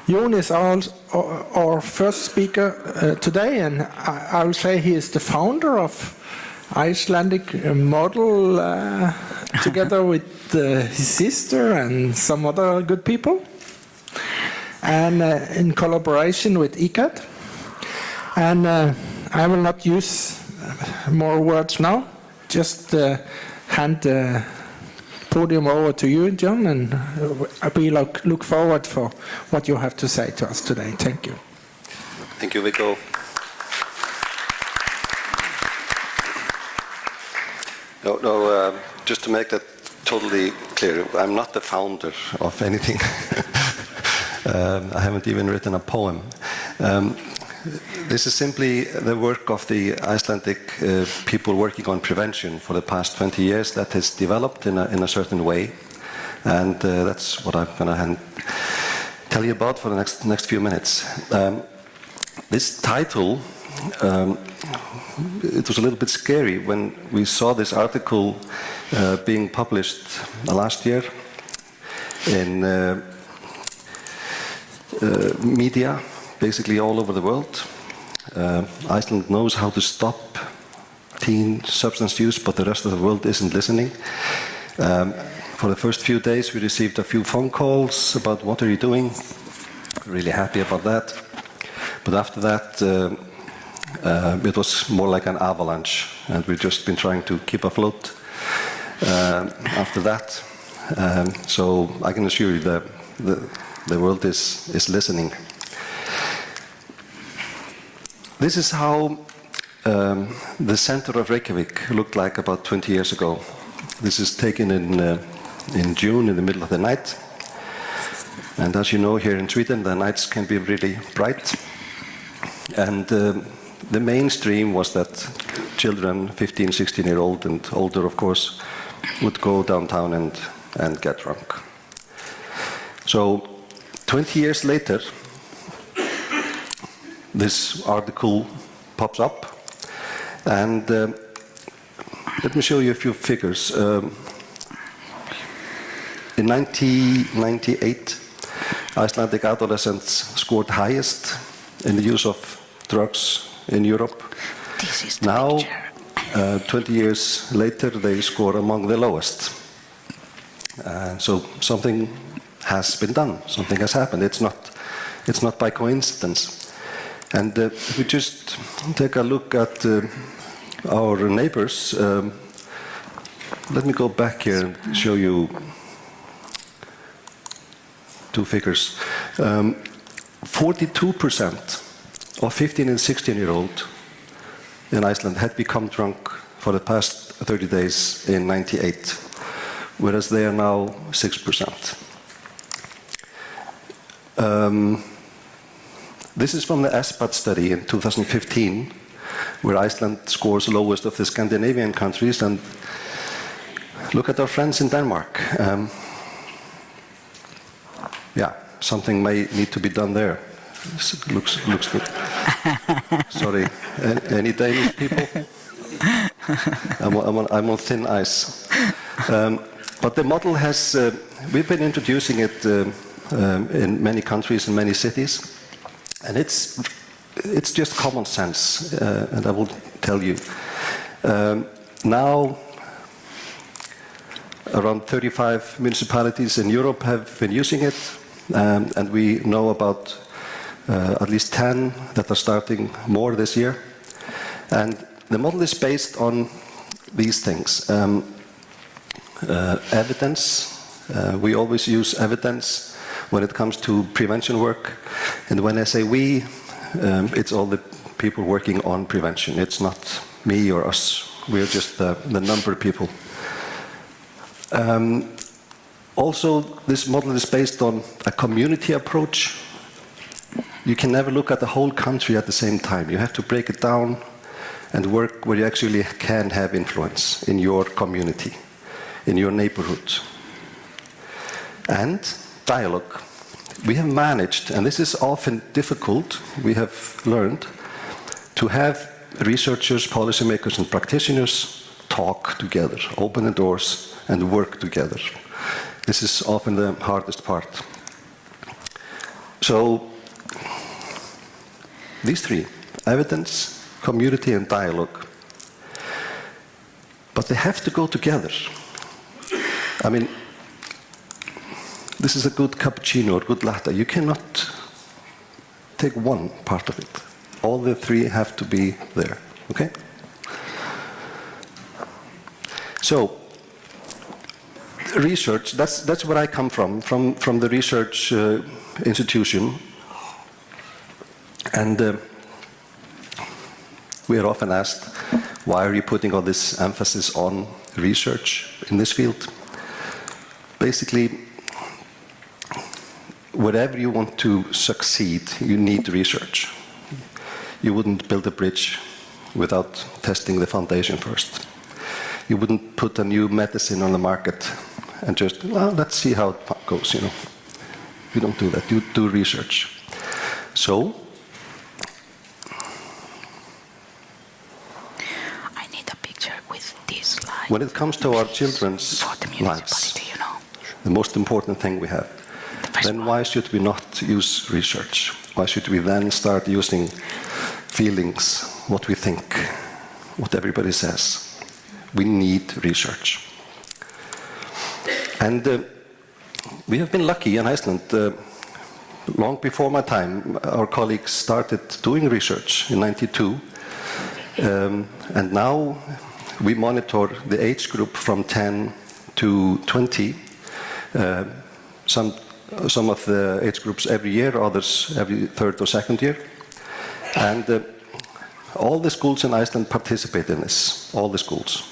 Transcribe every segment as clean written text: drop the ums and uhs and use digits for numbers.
Jon is our first speaker today, and I will say he is the founder of Icelandic model together with his sister and some other good people, and in collaboration with ECAD. And I will not use more words now, just hand the podium over to you, John, and we look forward for what you have to say to us today. Thank you. Thank you, Viggo. Just to make that totally clear, I'm not the founder of anything. I haven't even written a poem. This is simply the work of the Icelandic people working on prevention for the past 20 years that has developed in a certain way, and that's what I'm going to tell you about for the next few minutes. This title, it was a little bit scary when we saw this article being published last year in media, basically all over the world. Iceland knows how to stop teen substance use, but the rest of the world isn't listening. For the first few days, we received a few phone calls about what are you doing. Really happy about that. But after that, it was more like an avalanche, and we've just been trying to keep afloat after that. So I can assure you that the world is listening. This is how the center of Reykjavik looked like about 20 years ago. This is taken in June, in the middle of the night. And as you know, here in Sweden, the nights can be really bright. And the mainstream was that children, 15, 16-year-old and older, of course, would go downtown and get drunk. So 20 years later, this article pops up, and let me show you a few figures. In 1998, Icelandic adolescents scored highest in the use of drugs in Europe. This is the now, picture. 20 years later, they score among the lowest. So something has been done, something has happened. It's not by coincidence. And if we just take a look at our neighbors, let me go back here and show you two figures. 42% of 15 and 16-year-old in Iceland had become drunk for the past 30 days in '98, whereas they are now 6%. This is from the ECAD study in 2015, where Iceland scores lowest of the Scandinavian countries. And look at our friends in Denmark. Yeah, something may need to be done there. Looks good. Sorry, any Danish people? I'm on thin ice. But the model has, we've been introducing it in many countries and many cities. And it's just common sense, and I will tell you. Now, around 35 municipalities in Europe have been using it, and we know about at least 10 that are starting more this year. And the model is based on these things. Evidence. We always use evidence when it comes to prevention work. And when I say we, it's all the people working on prevention. It's not me or us. We're just the number of people. Also, this model is based on a community approach. You can never look at the whole country at the same time. You have to break it down and work where you actually can have influence in your community, in your neighborhood. And dialogue. We have managed, and this is often difficult, we have learned, to have researchers, policymakers, and practitioners talk together, open the doors, and work together. This is often the hardest part. So these three, evidence, community, and dialogue. But they have to go together. I mean, this is a good cappuccino or good latte. You cannot take one part of it. All the three have to be there, okay? So, research, that's where I come from the research institution. And we are often asked, why are you putting all this emphasis on research in this field? Basically, wherever you want to succeed, you need research. You wouldn't build a bridge without testing the foundation first. You wouldn't put a new medicine on the market and just, well, let's see how it goes, you know. You don't do that. You do research. So, I need a picture with this slide. when it comes to our children's For the lives, municipality, you know. the most important thing we have, then why should we not use research? Why should we then start using feelings, what we think, what everybody says? We need research. And we have been lucky in Iceland. Long before my time, our colleagues started doing research in '92. And now we monitor the age group from 10 to 20. Some of the age groups every year, others every third or second year. And all the schools in Iceland participate in this, all the schools.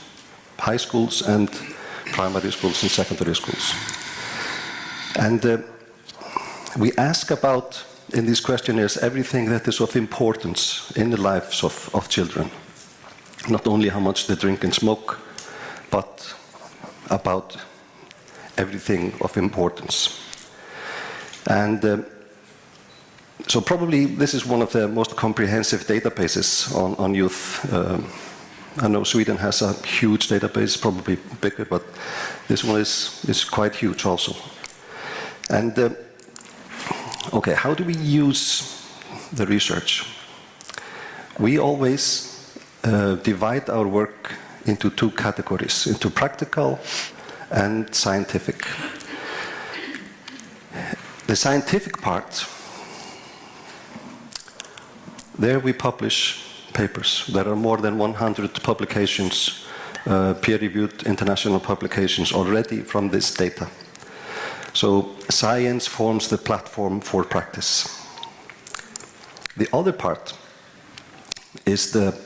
High schools and primary schools and secondary schools. And we ask about, in these questionnaires, everything that is of importance in the lives of children. Not only how much they drink and smoke, but about everything of importance. And so probably this is one of the most comprehensive databases on youth. I know Sweden has a huge database, probably bigger, but this one is quite huge also. And okay, how do we use the research? We always divide our work into two categories, into practical and scientific. The scientific part, there we publish papers. There are more than 100 publications, peer-reviewed international publications already from this data. So science forms the platform for practice. The other part is the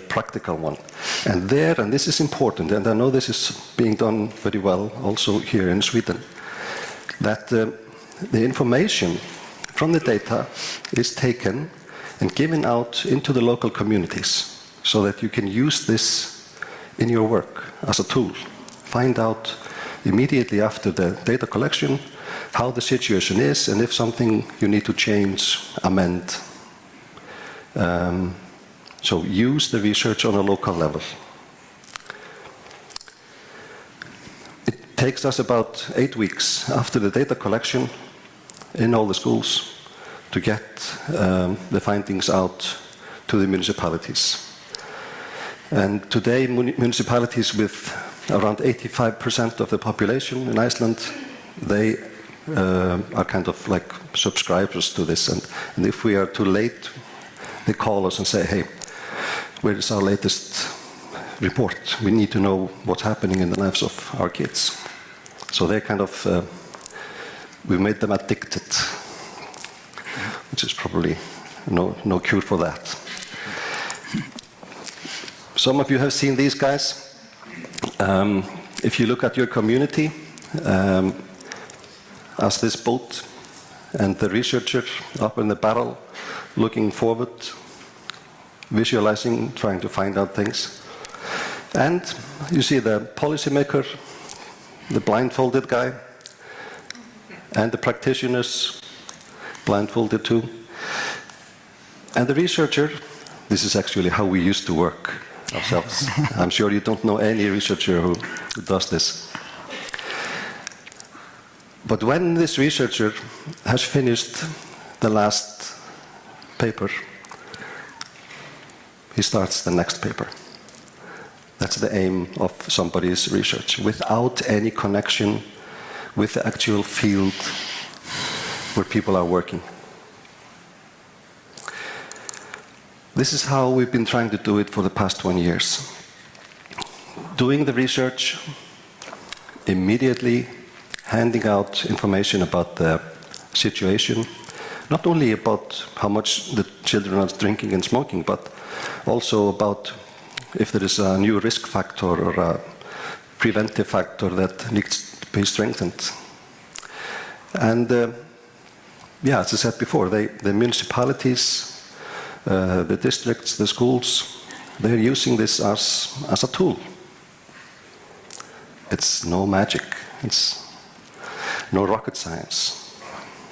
practical one. And there, and this is important, and I know this is being done very well also here in Sweden, that the information from the data is taken and given out into the local communities so that you can use this in your work as a tool. Find out immediately after the data collection how the situation is and if something you need to change, amend. So use the research on a local level. It takes us about 8 weeks after the data collection in all the schools to get the findings out to the municipalities. And today, municipalities with around 85% of the population in Iceland, they are kind of like subscribers to this. And if we are too late, they call us and say, hey, where is our latest report? We need to know what's happening in the lives of our kids. So they kind of, we made them addicted, which is probably no cure for that. Some of you have seen these guys. If you look at your community, as this boat and the researcher up in the barrel, looking forward, visualizing, trying to find out things. And you see the policymaker, the blindfolded guy, and the practitioners, blindfolded too. And the researcher, this is actually how we used to work ourselves. I'm sure you don't know any researcher who does this. But when this researcher has finished the last paper, he starts the next paper. That's the aim of somebody's research, without any connection with the actual field where people are working. This is how we've been trying to do it for the past 20 years. Doing the research, immediately handing out information about the situation, not only about how much the children are drinking and smoking, but also about if there is a new risk factor or a preventive factor that needs to be strengthened. And as I said before, the municipalities, the districts, the schools, they're using this as a tool. It's no magic, it's no rocket science,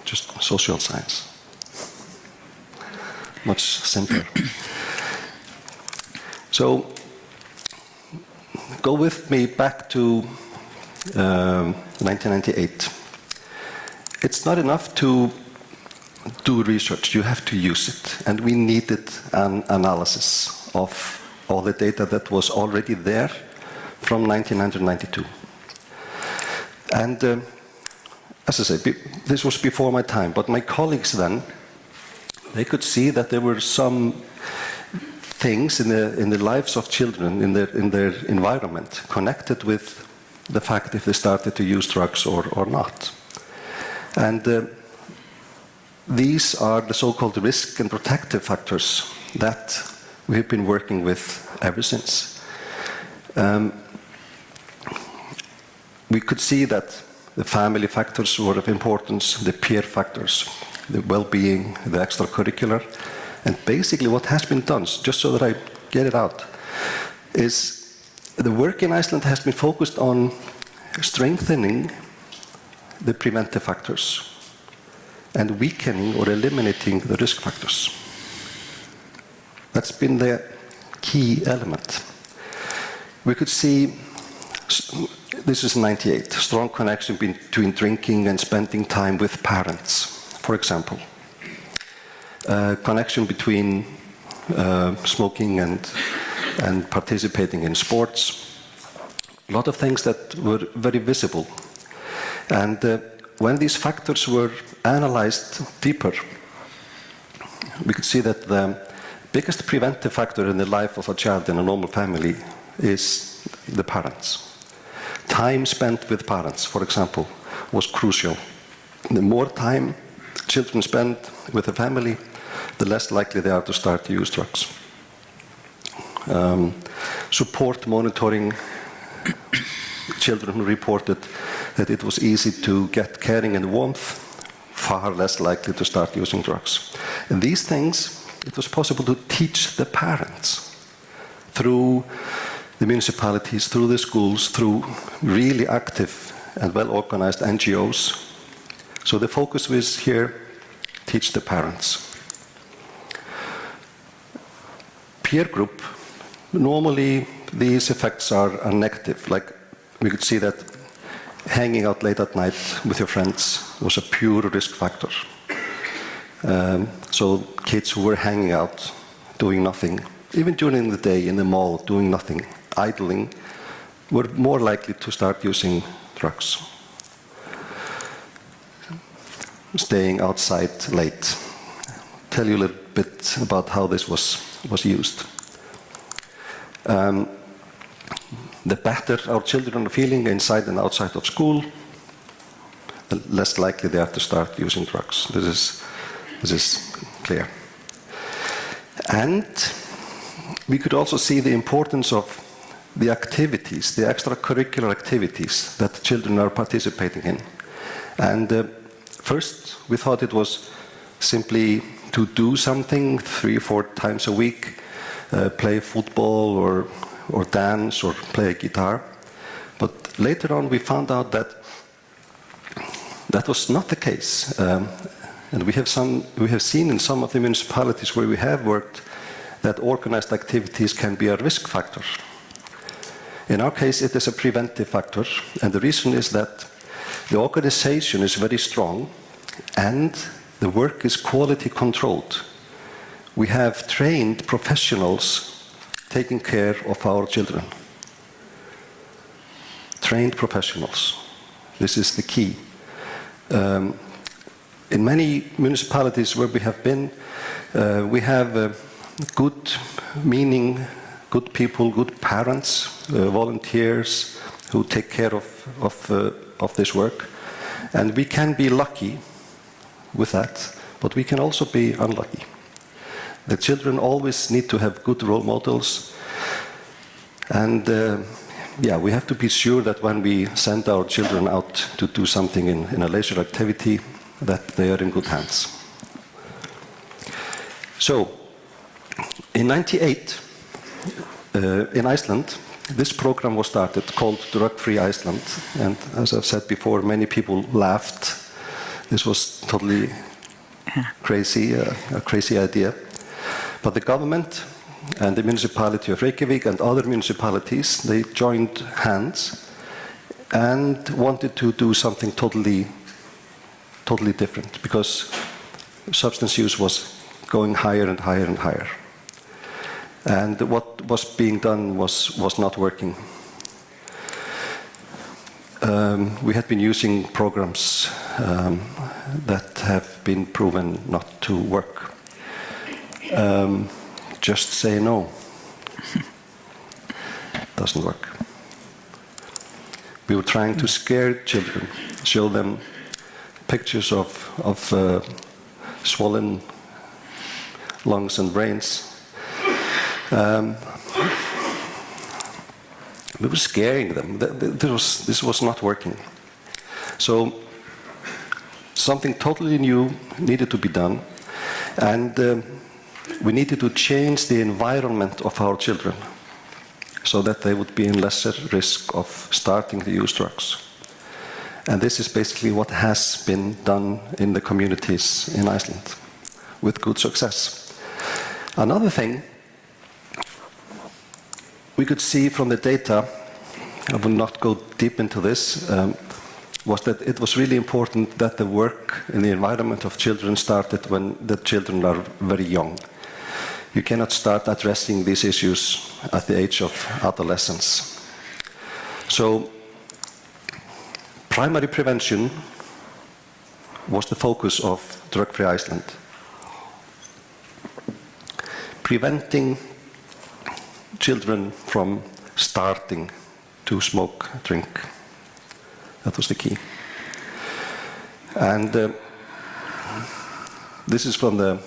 just social science. Much simpler. So, go with me back to 1998. It's not enough to do research, you have to use it. And we needed an analysis of all the data that was already there from 1992. And as I say, this was before my time, but my colleagues then, they could see that there were some things in the lives of children, in their environment, connected with the fact if they started to use drugs or not. And these are the so-called risk and protective factors that we've been working with ever since. We could see that the family factors were of importance, the peer factors, the well-being, the extracurricular. And basically what has been done, just so that I get it out, is the work in Iceland has been focused on strengthening the preventive factors and weakening or eliminating the risk factors. That's been the key element. We could see, this is 98, strong connection between drinking and spending time with parents, for example. Connection between smoking and participating in sports. A lot of things that were very visible. And when these factors were analyzed deeper, we could see that the biggest preventive factor in the life of a child in a normal family is the parents. Time spent with parents, for example, was crucial. The more time children spend with the family, the less likely they are to start to use drugs. Support monitoring, children who reported that it was easy to get caring and warmth, far less likely to start using drugs. And these things, it was possible to teach the parents through the municipalities, through the schools, through really active and well-organized NGOs. So the focus was here, teach the parents. Peer group, normally these effects are negative. Like we could see that hanging out late at night with your friends was a pure risk factor. So kids who were hanging out, doing nothing, even during the day in the mall, doing nothing, idling, were more likely to start using drugs. Staying outside late. Tell you a little bit about how this was used. The better our children are feeling inside and outside of school, the less likely they are to start using drugs. This is clear. And we could also see the importance of the activities, the extracurricular activities that children are participating in. And first, we thought it was simply to do something 3 or 4 times a week, play football or dance or play guitar. But later on we found out that that was not the case. And we have seen in some of the municipalities where we have worked that organized activities can be a risk factor. In our case, it is a preventive factor, and the reason is that the organization is very strong, and The work is quality controlled. We have trained professionals taking care of our children. Trained professionals. This is the key. In many municipalities where we have been, we have good meaning, good people, good parents, volunteers who take care of this work. And we can be lucky with that, but we can also be unlucky. The children always need to have good role models. And we have to be sure that when we send our children out to do something in a leisure activity, that they are in good hands. So, in '98, in Iceland, this program was started called Drug-Free Iceland. And as I've said before, many people laughed. This was totally crazy, a crazy idea. But the government and the municipality of Reykjavik and other municipalities, they joined hands and wanted to do something totally different, because substance use was going higher and higher and higher. And what was being done was not working. We had been using programs that have been proven not to work. Just say no. Doesn't work. We were trying to scare children, show them pictures of swollen lungs and brains. We were scaring them. This was not working. So something totally new needed to be done, and we needed to change the environment of our children so that they would be in lesser risk of starting to use drugs. And this is basically what has been done in the communities in Iceland with good success. Another thing we could see from the data, I will not go deep into this, was that it was really important that the work in the environment of children started when the children are very young. You cannot start addressing these issues at the age of adolescence. So, primary prevention was the focus of Drug-Free Iceland. Preventing children from starting to smoke, drink. That was the key. And this is from the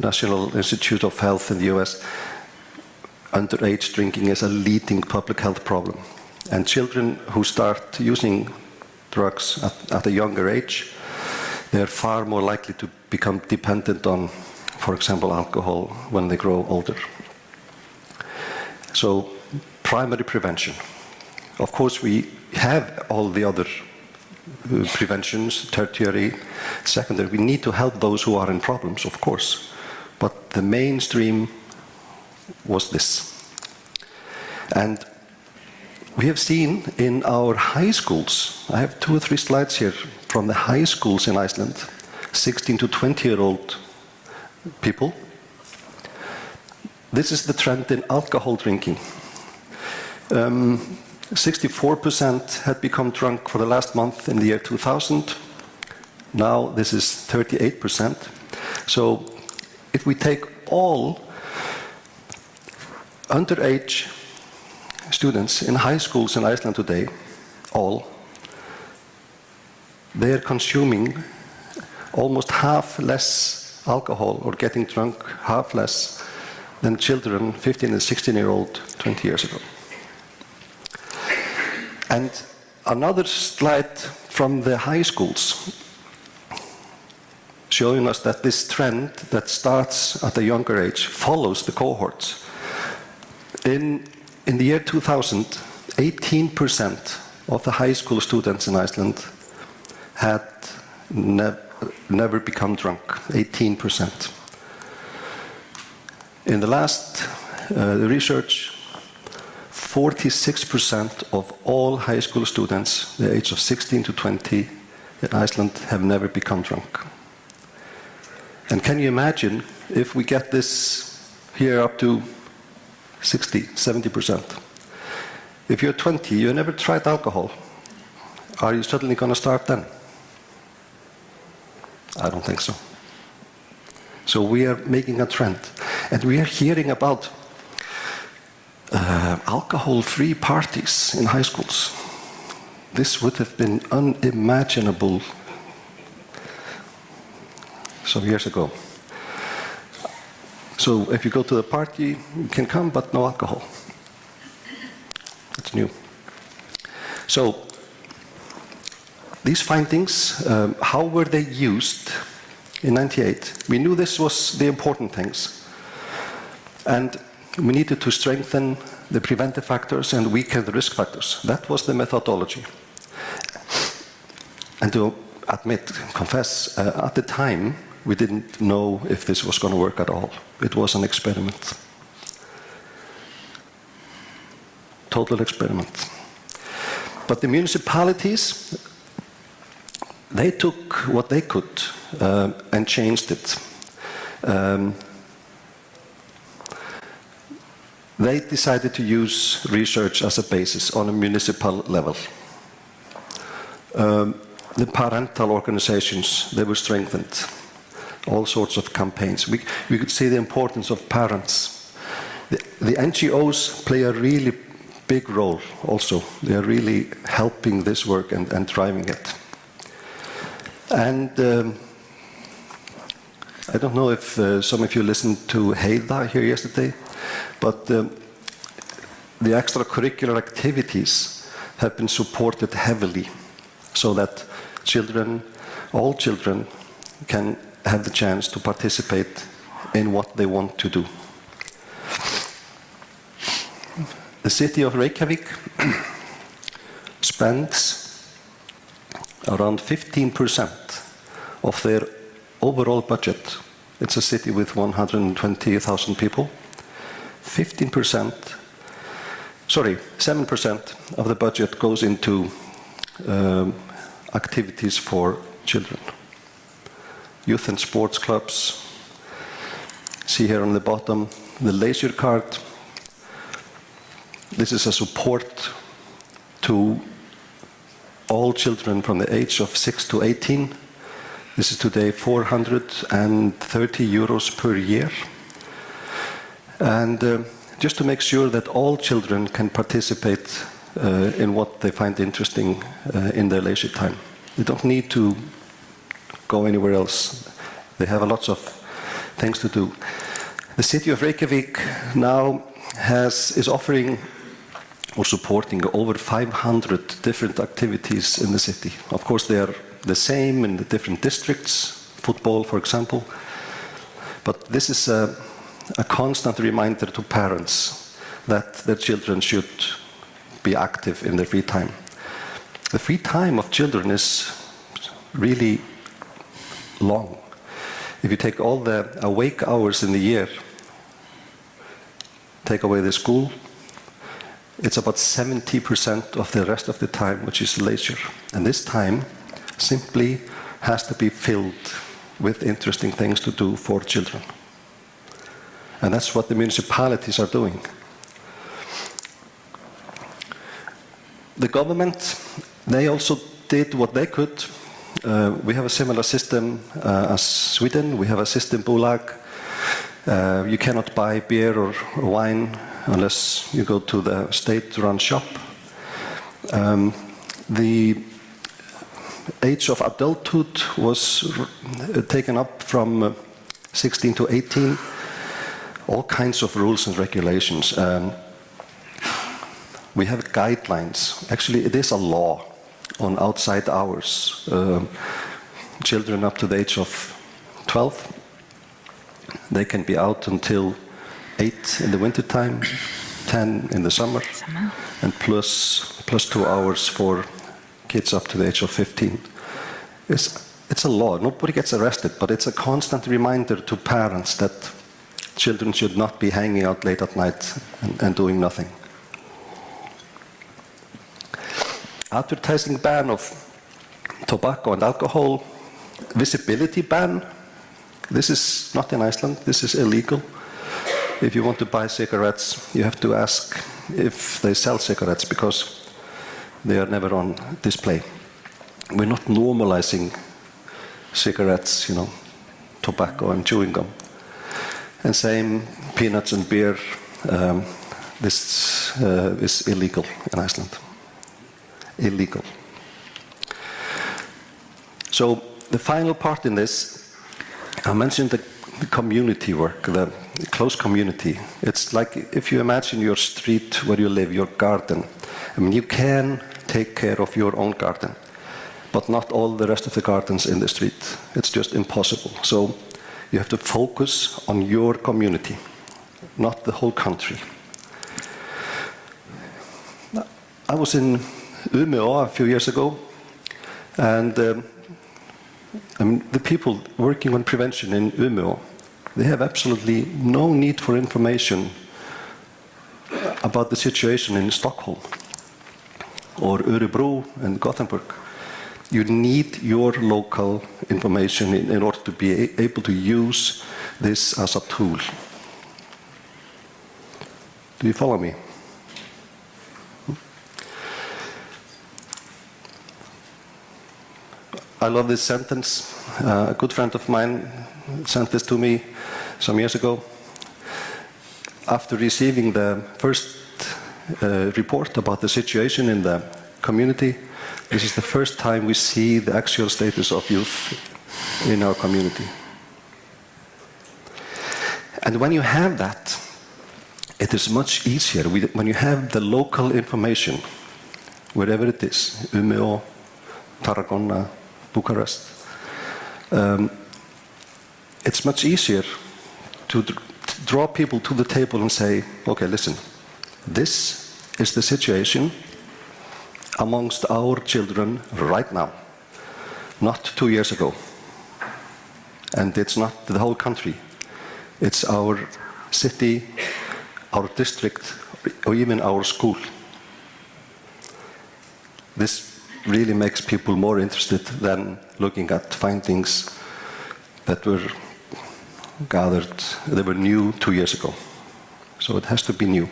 National Institute of Health in the US. Underage drinking is a leading public health problem. And children who start using drugs at a younger age, they're far more likely to become dependent on, for example, alcohol when they grow older. So, primary prevention. Of course, we have all the other preventions, tertiary, secondary. We need to help those who are in problems, of course. But the mainstream was this. And we have seen in our high schools, I have 2 or 3 slides here from the high schools in Iceland, 16 to 20-year-old people. This is the trend in alcohol drinking. 64% had become drunk for the last month in the year 2000. Now this is 38%. So if we take all underage students in high schools in Iceland today, all, they are consuming almost half less alcohol or getting drunk half less than children 15 and 16-year-old 20 years ago. And another slide from the high schools showing us that this trend that starts at a younger age follows the cohorts. In the year 2000, 18% of the high school students in Iceland had never become drunk, 18%. In the last research, 46% of all high school students, the age of 16 to 20 in Iceland, have never become drunk. And can you imagine if we get this here up to 60, 70%? If you're 20, you never tried alcohol, are you suddenly going to start then? I don't think so. So we are making a trend. And we are hearing about alcohol-free parties in high schools. This would have been unimaginable some years ago. So if you go to the party, you can come, but no alcohol. It's new. So these findings, how were they used in '98? We knew this was the important things. And we needed to strengthen the preventive factors and weaken the risk factors. That was the methodology. And to confess, at the time, we didn't know if this was going to work at all. It was an experiment. Total experiment. But the municipalities, they took what they could and changed it. They decided to use research as a basis on a municipal level. The parental organizations, they were strengthened. All sorts of campaigns. We could see the importance of parents. The NGOs play a really big role also. They are really helping this work and driving it. And I don't know if some of you listened to Heida here yesterday, but the extracurricular activities have been supported heavily so that children, all children, can have the chance to participate in what they want to do. The city of Reykjavik spends around 15% of their overall budget. It's a city with 120,000 people. 7% of the budget goes into activities for children. Youth and sports clubs. See here on the bottom, the leisure card. This is a support to all children from the age of 6 to 18. This is today 430 euros per year. And just to make sure that all children can participate in what they find interesting in their leisure time. They don't need to go anywhere else. They have lots of things to do. The city of Reykjavik now is offering or supporting over 500 different activities in the city. Of course, they are the same in the different districts, football, for example. But this is a constant reminder to parents that their children should be active in their free time. The free time of children is really long. If you take all the awake hours in the year, take away the school, it's about 70% of the rest of the time, which is leisure. And this time simply has to be filled with interesting things to do for children. And that's what the municipalities are doing. The government, they also did what they could. We have a similar system as Sweden. We have a system Bolag. You cannot buy beer or wine unless you go to the state-run shop. The age of adulthood was taken up from 16 to 18. All kinds of rules and regulations. We have guidelines. Actually, it is a law on outside hours. Children up to the age of 12, they can be out until 8 in the wintertime, 10 in the summer, and plus 2 hours for kids up to the age of 15. It's a law. Nobody gets arrested, but it's a constant reminder to parents that children should not be hanging out late at night and doing nothing. Advertising ban of tobacco and alcohol, visibility ban. This is not in Iceland. This is illegal. If you want to buy cigarettes, you have to ask if they sell cigarettes because they are never on display. We're not normalizing cigarettes, tobacco and chewing gum. And same peanuts and beer. This is illegal in Iceland. Illegal. So the final part in this, I mentioned the community work, the close community. It's like if you imagine your street where you live, your garden. I mean, you can take care of your own garden, but not all the rest of the gardens in the street. It's just impossible. So you have to focus on your community, not the whole country. I was in Umeå a few years ago, and the people working on prevention in Umeå, they have absolutely no need for information about the situation in Stockholm or Örebro and Gothenburg. You need your local information in order to be able to use this as a tool. Do you follow me? I love this sentence. A good friend of mine sent this to me some years ago. After receiving the first report about the situation in the community, this is the first time we see the actual status of youth in our community. And when you have that, it is much easier. When you have the local information, wherever it is, Umeå, Tarragona, Bucharest, it's much easier to draw people to the table and say, okay, listen, this is the situation amongst our children right now, not 2 years ago. And it's not the whole country. It's our city, our district, or even our school. This really makes people more interested than looking at findings that were gathered, they were new 2 years ago. So it has to be new.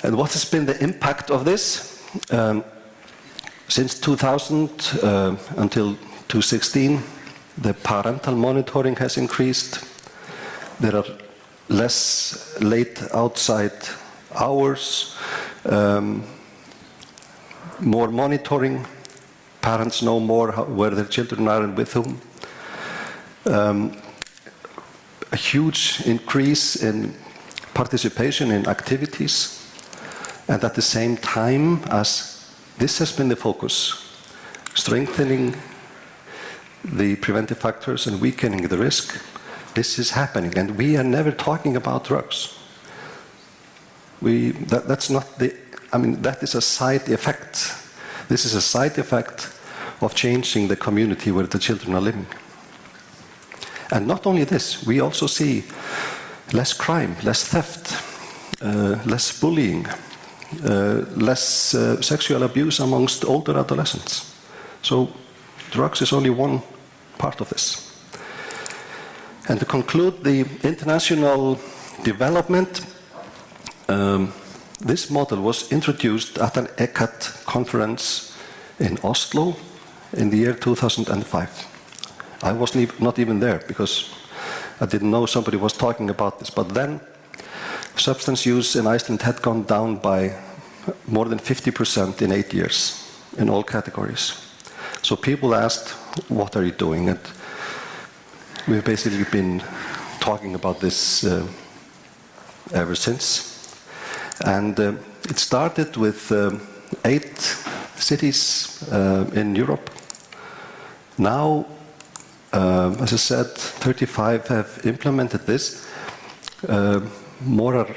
And what has been the impact of this? Since 2000 until 2016, the parental monitoring has increased. There are less late outside hours, more monitoring. Parents know more where their children are and with whom. A huge increase in participation in activities. And at the same time as this has been the focus, strengthening the preventive factors and weakening the risk, this is happening. And we are never talking about drugs. That's not the, that is a side effect. This is a side effect of changing the community where the children are living. And not only this, we also see less crime, less theft, less bullying, less sexual abuse amongst older adolescents. So drugs is only one part of this. And to conclude the international development, this model was introduced at an ECAD conference in Oslo in the year 2005. I was not even there because I didn't know somebody was talking about this. But then substance use in Iceland had gone down by more than 50% in 8 years in all categories. So people asked, what are you doing? And we've basically been talking about this ever since. And it started with 8 cities in Europe. Now, as I said, 35 have implemented this. More are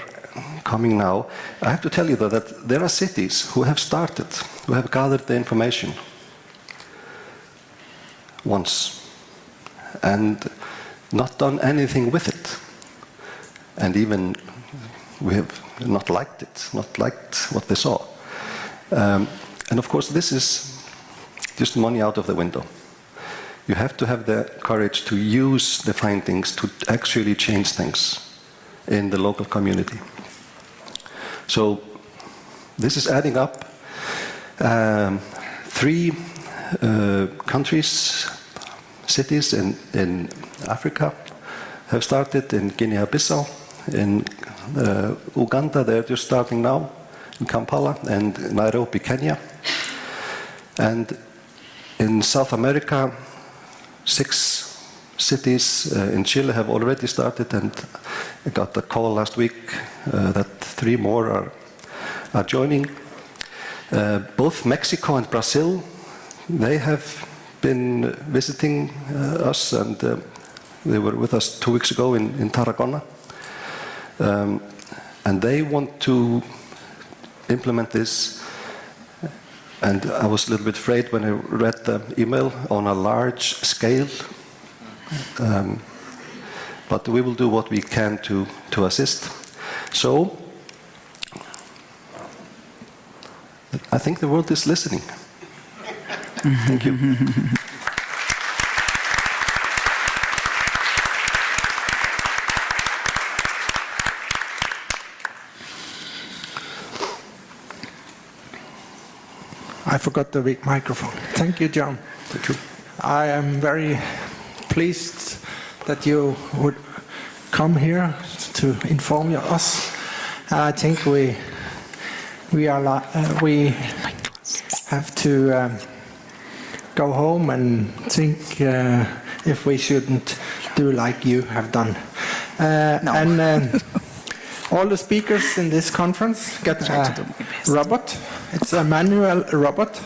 coming now. I have to tell you though that there are cities who have started, who have gathered the information once and not done anything with it. And even we have not liked it, not liked what they saw. And of course this is just money out of the window. You have to have the courage to use the findings to actually change things in the local community. So this is adding up. 3 countries, cities in Africa have started, in Guinea-Bissau, in Uganda, they're just starting now, in Kampala, and Nairobi, Kenya. And in South America, 6 cities in Chile have already started, and I got a call last week that 3 more are joining. Both Mexico and Brazil, they have been visiting us, and they were with us 2 weeks ago in Tarragona. And they want to implement this. And I was a little bit afraid when I read the email on a large scale. But we will do what we can to assist. So, I think the world is listening. Thank you. I forgot the big microphone. Thank you, John. Thank you. I am very pleased that you would come here to inform us. I think we have to go home and think if we shouldn't do like you have done. No. And all the speakers in this conference get a robot. It's a manual robot.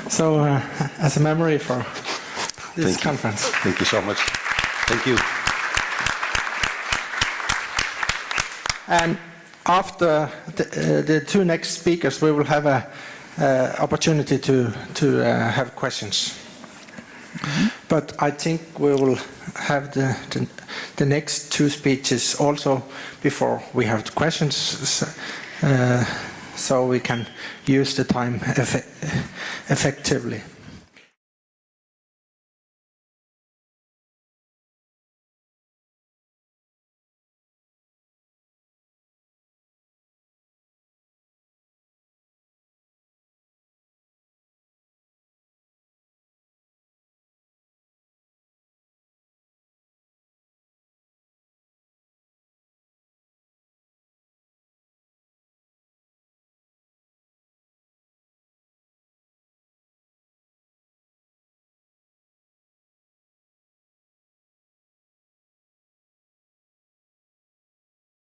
So as a memory for this conference. Thank you so much. Thank you. And after the 2 next speakers, we will have a opportunity to have questions. Mm-hmm. But I think we will have the next 2 speeches also before we have the questions, so we can use the time effectively.